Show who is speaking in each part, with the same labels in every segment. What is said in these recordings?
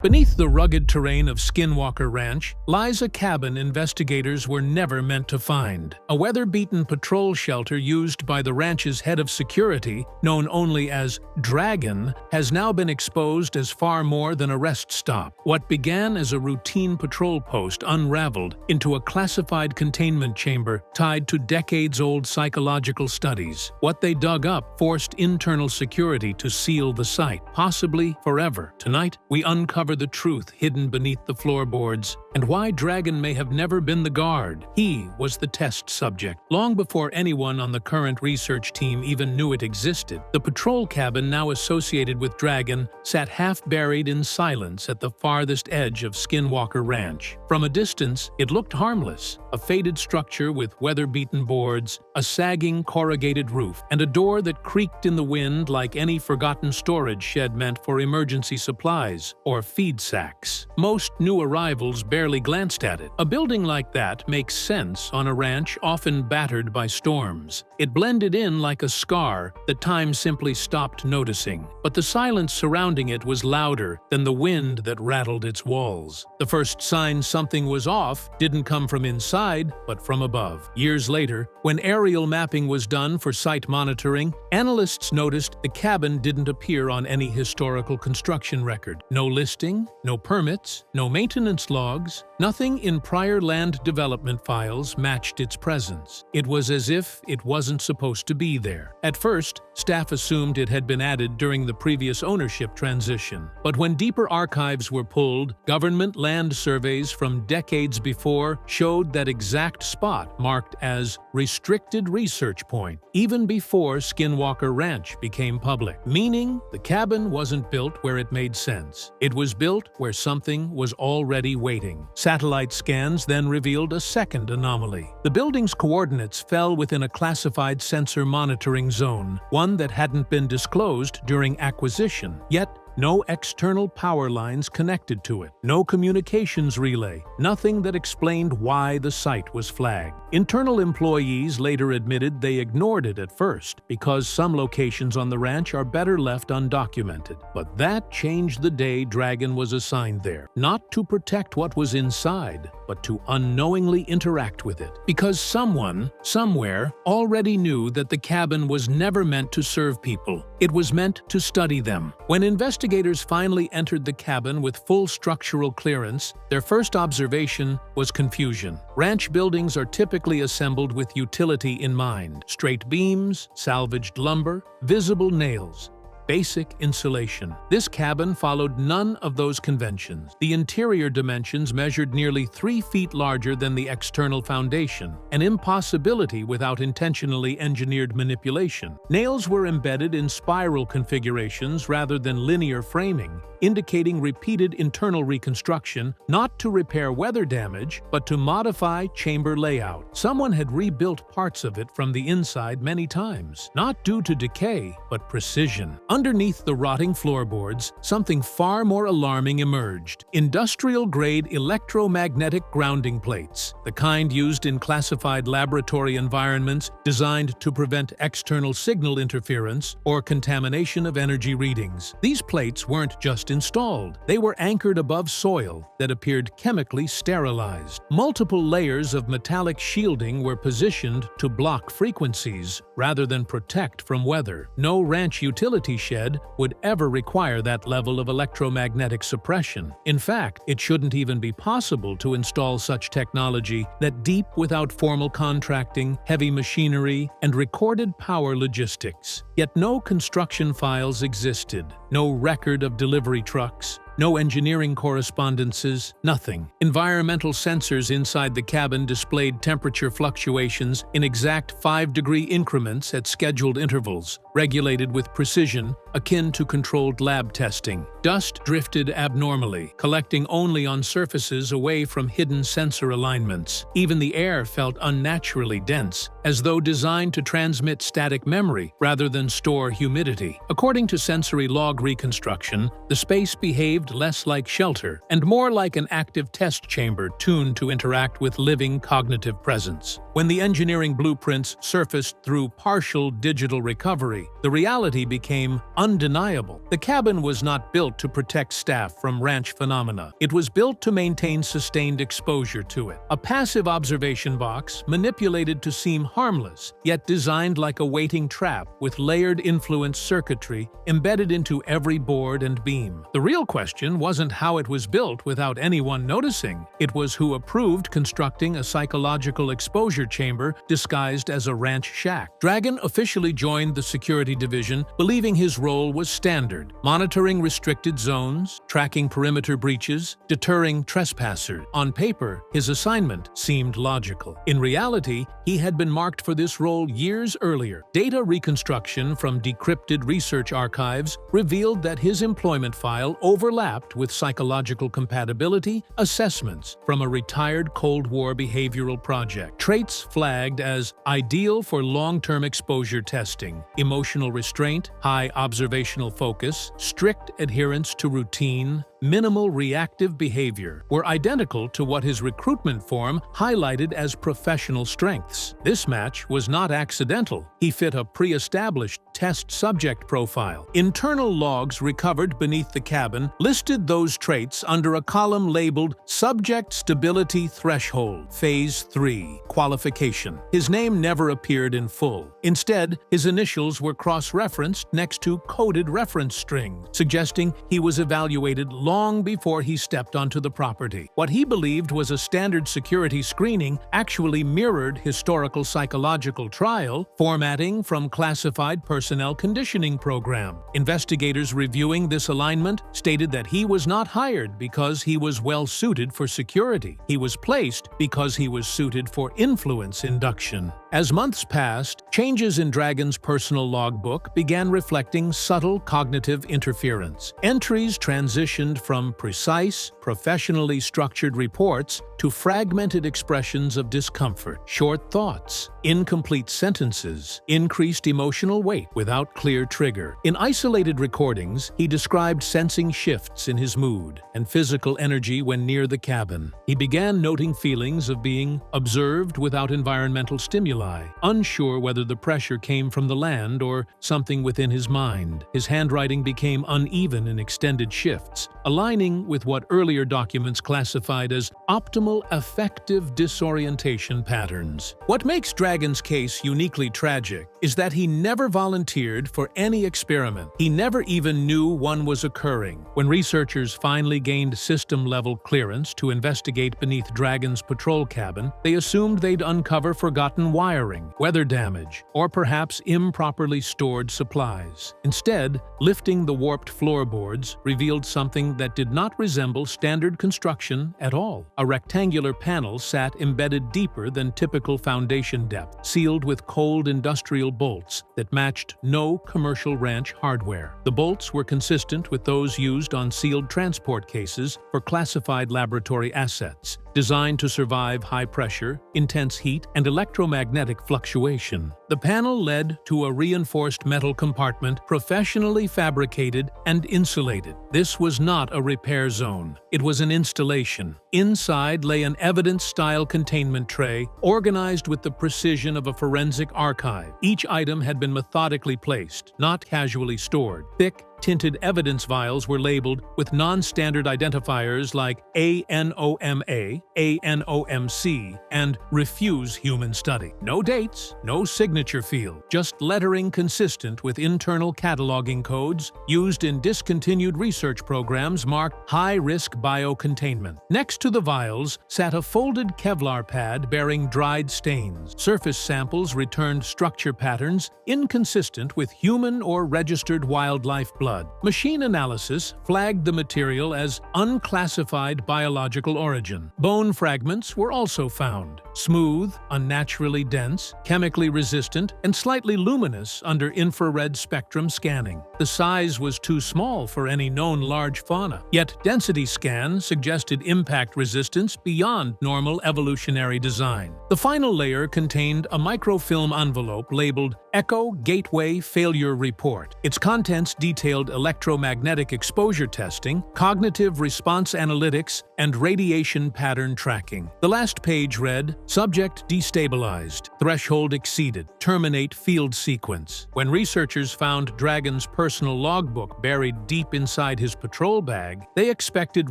Speaker 1: Beneath the rugged terrain of Skinwalker Ranch lies a cabin investigators were never meant to find. A weather-beaten patrol shelter used by the ranch's head of security, known only as Dragon, has now been exposed as far more than a rest stop. What began as a routine patrol post unraveled into a classified containment chamber tied to decades-old psychological studies. What they dug up forced internal security to seal the site, possibly forever. Tonight, we uncover the truth hidden beneath the floorboards and why Dragon may have never been the guard. He was the test subject. Long before anyone on the current research team even knew it existed, the patrol cabin now associated with Dragon sat half-buried in silence at the farthest edge of Skinwalker Ranch. From a distance, it looked harmless, a faded structure with weather-beaten boards, a sagging corrugated roof, and a door that creaked in the wind like any forgotten storage shed meant for emergency supplies or feed sacks. Most new arrivals barely glanced at it. A building like that makes sense on a ranch often battered by storms. It blended in like a scar that time simply stopped noticing. But the silence surrounding it was louder than the wind that rattled its walls. The first sign something was off didn't come from inside, but from above. Years later, when aerial mapping was done for site monitoring, analysts noticed the cabin didn't appear on any historical construction record. No listing, no permits, no maintenance logs, nothing in prior land development files matched its presence. It was as if it wasn't supposed to be there. At first, staff assumed it had been added during the previous ownership transition. But when deeper archives were pulled, government land surveys from decades before showed that exact spot marked as Restricted Research Point, even before Skinwalker Ranch became public. Meaning, the cabin wasn't built where it made sense. It was built where something was already waiting. Satellite scans then revealed a second anomaly. The building's coordinates fell within a classified sensor monitoring zone, one that hadn't been disclosed during acquisition. Yet, no external power lines connected to it, no communications relay, nothing that explained why the site was flagged. Internal employees later admitted they ignored it at first because some locations on the ranch are better left undocumented. But that changed the day Dragon was assigned there, not to protect what was inside, but to unknowingly interact with it. Because someone, somewhere, already knew that the cabin was never meant to serve people. It was meant to study them. When investigators finally entered the cabin with full structural clearance, their first observation was confusion. Ranch buildings are typically assembled with utility in mind: straight beams, salvaged lumber, visible nails, basic insulation. This cabin followed none of those conventions. The interior dimensions measured nearly 3 feet larger than the external foundation, an impossibility without intentionally engineered manipulation. Nails were embedded in spiral configurations rather than linear framing, indicating repeated internal reconstruction, not to repair weather damage, but to modify chamber layout. Someone had rebuilt parts of it from the inside many times, not due to decay, but precision. Underneath the rotting floorboards, something far more alarming emerged: industrial-grade electromagnetic grounding plates, the kind used in classified laboratory environments designed to prevent external signal interference or contamination of energy readings. These plates weren't just installed, they were anchored above soil that appeared chemically sterilized. Multiple layers of metallic shielding were positioned to block frequencies rather than protect from weather. No ranch utility shed would ever require that level of electromagnetic suppression. In fact, it shouldn't even be possible to install such technology that deep without formal contracting, heavy machinery, and recorded power logistics. Yet no construction files existed, no record of delivery trucks, no engineering correspondences, nothing. Environmental sensors inside the cabin displayed temperature fluctuations in exact 5-degree increments at scheduled intervals, regulated with precision akin to controlled lab testing. Dust drifted abnormally, collecting only on surfaces away from hidden sensor alignments. Even the air felt unnaturally dense, as though designed to transmit static memory rather than store humidity. According to sensory log reconstruction, the space behaved less like shelter and more like an active test chamber tuned to interact with living cognitive presence. When the engineering blueprints surfaced through partial digital recovery, the reality became undeniable. The cabin was not built to protect staff from ranch phenomena. It was built to maintain sustained exposure to it. A passive observation box, manipulated to seem harmless, yet designed like a waiting trap with layered influence circuitry embedded into every board and beam. The real question wasn't how it was built without anyone noticing. It was who approved constructing a psychological exposure chamber disguised as a ranch shack. Dragon officially joined the security division, believing his role was standard: monitoring restricted zones, tracking perimeter breaches, deterring trespassers. On paper, his assignment seemed logical. In reality, he had been marked for this role years earlier. Data reconstruction from decrypted research archives revealed that his employment file overlapped with psychological compatibility assessments from a retired Cold War behavioral project. Traits flagged as ideal for long-term exposure testing: emotional restraint, high observational focus, strict adherence to routine, minimal reactive behavior, were identical to what his recruitment form highlighted as professional strengths. This match was not accidental. He fit a pre-established test subject profile. Internal logs recovered beneath the cabin listed those traits under a column labeled Subject Stability Threshold, Phase 3, Qualification. His name never appeared in full. Instead, his initials were cross-referenced next to coded reference string, suggesting he was evaluated long before he stepped onto the property. What he believed was a standard security screening actually mirrored historical psychological trial formatting from classified personnel conditioning program. Investigators reviewing this alignment stated that he was not hired because he was well suited for security. He was placed because he was suited for influence induction. As months passed, changes in Dragon's personal logbook began reflecting subtle cognitive interference. Entries transitioned from precise, professionally structured reports to fragmented expressions of discomfort, short thoughts, incomplete sentences, increased emotional weight without clear trigger. In isolated recordings, he described sensing shifts in his mood and physical energy when near the cabin. He began noting feelings of being observed without environmental stimuli, unsure whether the pressure came from the land or something within his mind. His handwriting became uneven in extended shifts, aligning with what earlier documents classified as optimal affective disorientation patterns. What makes Dragon's case uniquely tragic is that he never volunteered for any experiment. He never even knew one was occurring. When researchers finally gained system-level clearance to investigate beneath Dragon's patrol cabin, they assumed they'd uncover forgotten wiring, weather damage, or perhaps improperly stored supplies. Instead, lifting the warped floorboards revealed something that did not resemble standard construction at all. A rectangular panel sat embedded deeper than typical foundation depth, sealed with cold industrial bolts that matched no commercial ranch hardware. The bolts were consistent with those used on sealed transport cases for classified laboratory assets, designed to survive high pressure, intense heat, and electromagnetic fluctuation. The panel led to a reinforced metal compartment professionally fabricated and insulated. This was not a repair zone. It was an installation. Inside lay an evidence-style containment tray, organized with the precision of a forensic archive. Each item had been methodically placed, not casually stored. Thick, tinted evidence vials were labeled with non-standard identifiers like ANOMA, ANOMC, and Refuse Human Study. No dates, no signature field, just lettering consistent with internal cataloging codes used in discontinued research programs marked high-risk biocontainment. Next to the vials sat a folded Kevlar pad bearing dried stains. Surface samples returned structure patterns inconsistent with human or registered wildlife blood. Machine analysis flagged the material as unclassified biological origin. Bone fragments were also found, smooth, unnaturally dense, chemically resistant, and slightly luminous under infrared spectrum scanning. The size was too small for any known large fauna, yet density scan suggested impact resistance beyond normal evolutionary design. The final layer contained a microfilm envelope labeled Echo Gateway Failure Report. Its contents detailed electromagnetic exposure testing, cognitive response analytics, and radiation pattern tracking. The last page read, "Subject destabilized. Threshold exceeded. Terminate field sequence." When researchers found Dragon's personal logbook buried deep inside his patrol bag, they expected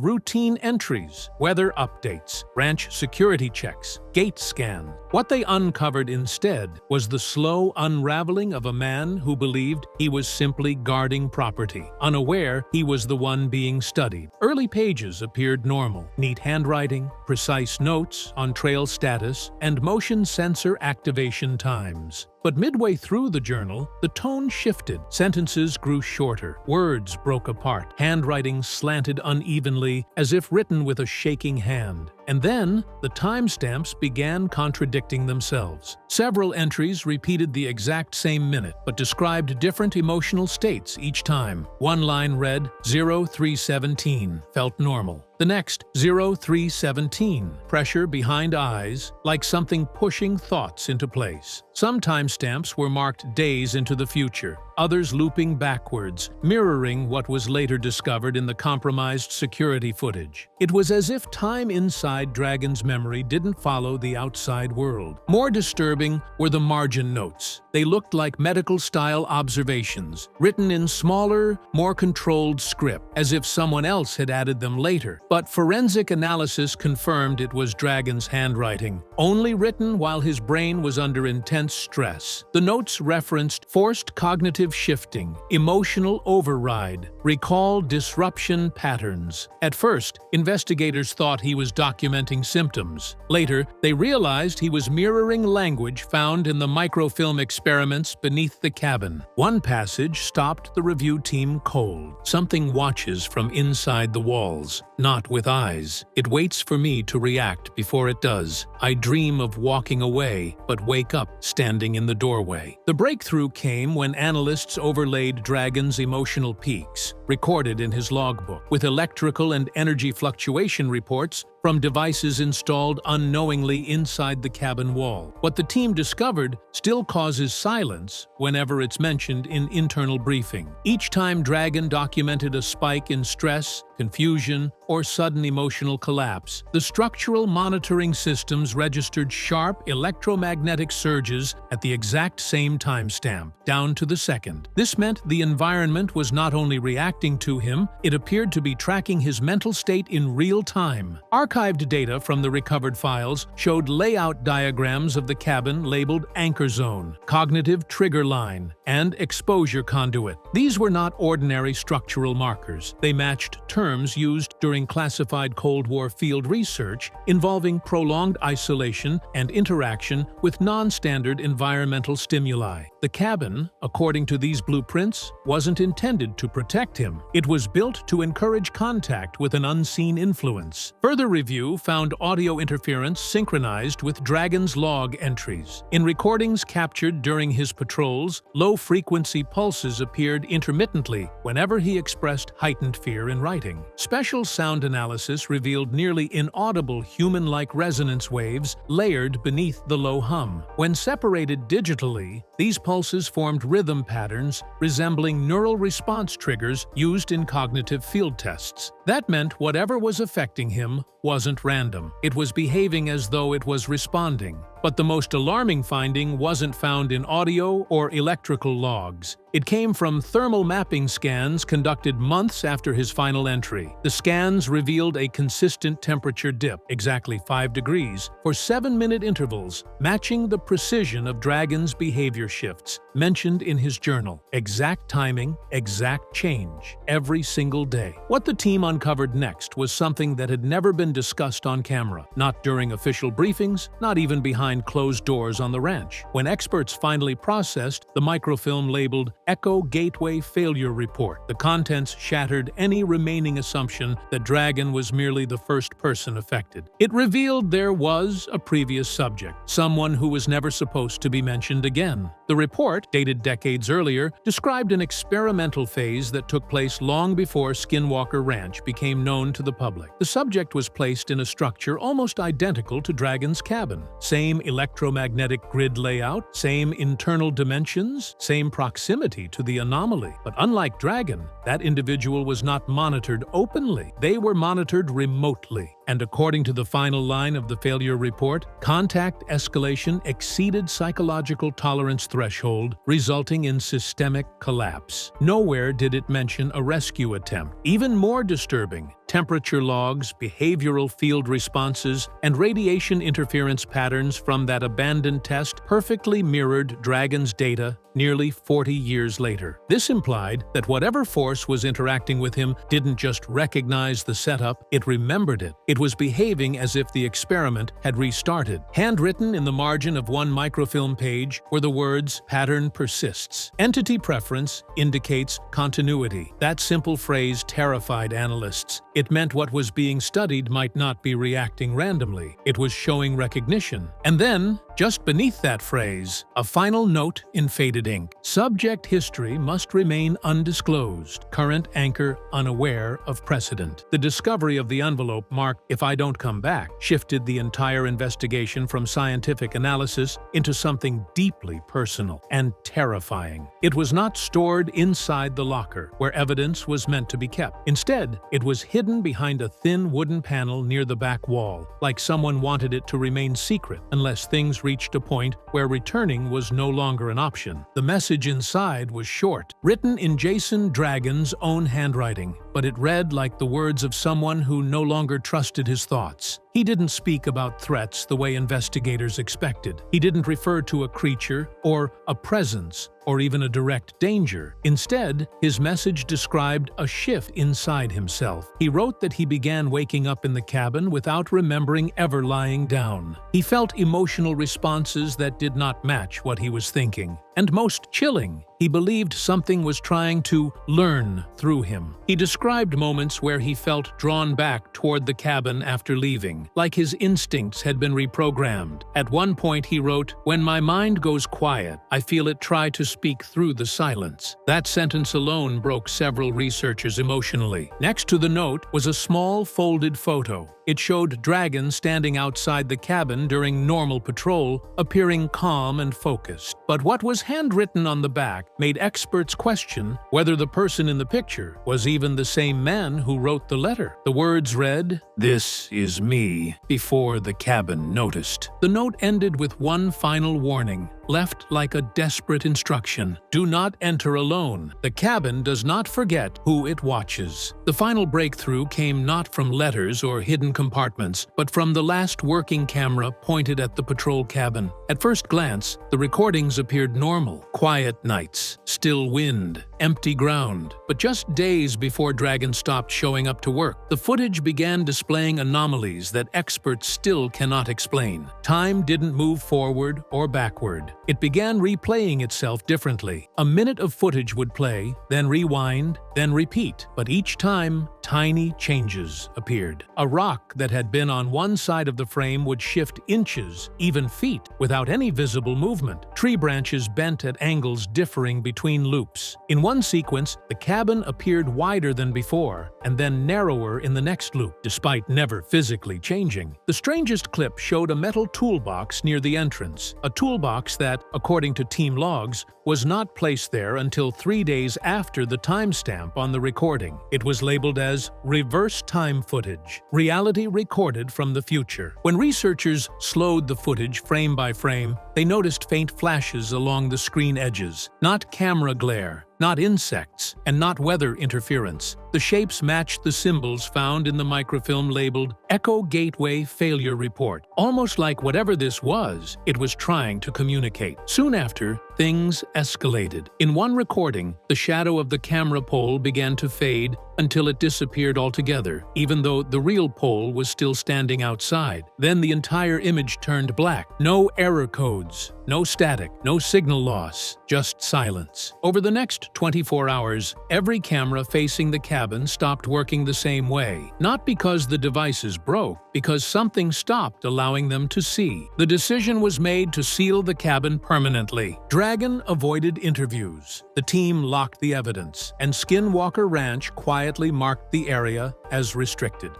Speaker 1: routine entries, weather updates, ranch security checks, gate scan. What they uncovered instead was the slow unraveling of a man who believed he was simply guarding property, unaware he was the one being studied. Early pages appeared normal: neat handwriting, precise notes on trail status, and motion sensor activation times. But midway through the journal, the tone shifted. Sentences grew shorter, words broke apart, handwriting slanted unevenly as if written with a shaking hand. And then, the timestamps began contradicting themselves. Several entries repeated the exact same minute, but described different emotional states each time. One line read, 0317, felt normal. The next, 0317, pressure behind eyes, like something pushing thoughts into place. Some timestamps were marked days into the future, others looping backwards, mirroring what was later discovered in the compromised security footage. It was as if time inside Dragon's memory didn't follow the outside world. More disturbing were the margin notes. They looked like medical-style observations, written in smaller, more controlled script, as if someone else had added them later. But forensic analysis confirmed it was Dragon's handwriting, only written while his brain was under intense stress. The notes referenced forced cognitive shifting, emotional override, recall disruption patterns. At first, investigators thought he was documenting symptoms. Later, they realized he was mirroring language found in the microfilm experiments beneath the cabin. One passage stopped the review team cold. "Something watches from inside the walls, not with eyes. It waits for me to react before it does. I dream of walking away, but wake up standing in the doorway." The breakthrough came when analysts overlaid Dragon's emotional peaks, recorded in his logbook, with electrical and energy fluctuation reports from devices installed unknowingly inside the cabin wall. What the team discovered still causes silence whenever it's mentioned in internal briefing. Each time Dragon documented a spike in stress, confusion, or sudden emotional collapse, the structural monitoring systems registered sharp electromagnetic surges at the exact same timestamp, down to the second. This meant the environment was not only reacting to him, it appeared to be tracking his mental state in real time. Archived data from the recovered files showed layout diagrams of the cabin labeled Anchor Zone, Cognitive Trigger Line, and Exposure Conduit. These were not ordinary structural markers. They matched terms used during classified Cold War field research involving prolonged isolation and interaction with non-standard environmental stimuli. The cabin, according to these blueprints, wasn't intended to protect him. It was built to encourage contact with an unseen influence. Further review found audio interference synchronized with Dragon's log entries. In recordings captured during his patrols, low-frequency pulses appeared intermittently whenever he expressed heightened fear in writing. Special sound analysis revealed nearly inaudible human-like resonance waves layered beneath the low hum. When separated digitally, these pulses formed rhythm patterns resembling neural response triggers used in cognitive field tests. That meant whatever was affecting him wasn't random. It was behaving as though it was responding. But the most alarming finding wasn't found in audio or electrical logs. It came from thermal mapping scans conducted months after his final entry. The scans revealed a consistent temperature dip, exactly 5 degrees, for 7-minute intervals, matching the precision of Dragon's behavior shifts mentioned in his journal. Exact timing, exact change, every single day. What the team uncovered next was something that had never been discussed on camera, not during official briefings, not even behind closed doors on the ranch. When experts finally processed the microfilm labeled Echo Gateway Failure Report, the contents shattered any remaining assumption that Dragon was merely the first person affected. It revealed there was a previous subject, someone who was never supposed to be mentioned again. The report, dated decades earlier, described an experimental phase that took place long before Skinwalker Ranch became known to the public. The subject was placed in a structure almost identical to Dragon's cabin. Same electromagnetic grid layout, same internal dimensions, same proximity to the anomaly. But unlike Dragon, that individual was not monitored openly. They were monitored remotely. And according to the final line of the failure report, contact escalation exceeded psychological tolerance threshold, resulting in systemic collapse. Nowhere did it mention a rescue attempt. Even more disturbing, temperature logs, behavioral field responses, and radiation interference patterns from that abandoned test perfectly mirrored Dragon's data nearly 40 years later. This implied that whatever force was interacting with him didn't just recognize the setup, it remembered it. It was behaving as if the experiment had restarted. Handwritten in the margin of one microfilm page were the words, "Pattern persists. Entity preference indicates continuity." That simple phrase terrified analysts. It meant what was being studied might not be reacting randomly. It was showing recognition. And then, just beneath that phrase, a final note in faded ink. Subject history must remain undisclosed. Current anchor unaware of precedent. The discovery of the envelope marked "If I don't come back" shifted the entire investigation from scientific analysis into something deeply personal and terrifying. It was not stored inside the locker, where evidence was meant to be kept. Instead, it was hidden behind a thin wooden panel near the back wall, like someone wanted it to remain secret unless things reached a point where returning was no longer an option. The message inside was short, written in Jason Dragon's own handwriting, but it read like the words of someone who no longer trusted his thoughts. He didn't speak about threats the way investigators expected. He didn't refer to a creature or a presence or even a direct danger. Instead, his message described a shift inside himself. He wrote that he began waking up in the cabin without remembering ever lying down. He felt emotional responses that did not match what he was thinking. And most chilling, he believed something was trying to learn through him. He described moments where he felt drawn back toward the cabin after leaving, like his instincts had been reprogrammed. At one point he wrote, "When my mind goes quiet, I feel it try to speak through the silence." That sentence alone broke several researchers emotionally. Next to the note was a small folded photo. It showed Dragon standing outside the cabin during normal patrol, appearing calm and focused. But what was handwritten on the back made experts question whether the person in the picture was even the same man who wrote the letter. The words read, "This is me," before the cabin noticed. The note ended with one final warning, left like a desperate instruction. Do not enter alone. The cabin does not forget who it watches. The final breakthrough came not from letters or hidden compartments, but from the last working camera pointed at the patrol cabin. At first glance, the recordings appeared normal. Quiet nights, still wind, empty ground. But just days before Dragon stopped showing up to work, the footage began displaying anomalies that experts still cannot explain. Time didn't move forward or backward. It began replaying itself differently. A minute of footage would play, then rewind, then repeat. But each time, tiny changes appeared. A rock that had been on one side of the frame would shift inches, even feet, without any visible movement. Tree branches bent at angles differing between loops. In one sequence, the cabin appeared wider than before, and then narrower in the next loop, despite never physically changing. The strangest clip showed a metal toolbox near the entrance, a toolbox that, according to team logs, was not placed there until 3 days after the timestamp on the recording. It was labeled as reverse time footage, reality recorded from the future. When researchers slowed the footage frame by frame, they noticed faint flashes along the screen edges, not camera glare, not insects, and not weather interference. The shapes matched the symbols found in the microfilm labeled Echo Gateway Failure Report, almost like whatever this was, it was trying to communicate. Soon after, things escalated. In one recording, the shadow of the camera pole began to fade until it disappeared altogether, even though the real pole was still standing outside. Then the entire image turned black. No error codes, no static, no signal loss, just silence. Over the next 24 hours, every camera facing the cabin stopped working the same way. Not because the devices broke, because something stopped allowing them to see. The decision was made to seal the cabin permanently. Dragon avoided interviews. The team locked the evidence, and Skinwalker Ranch quietly marked the area as restricted.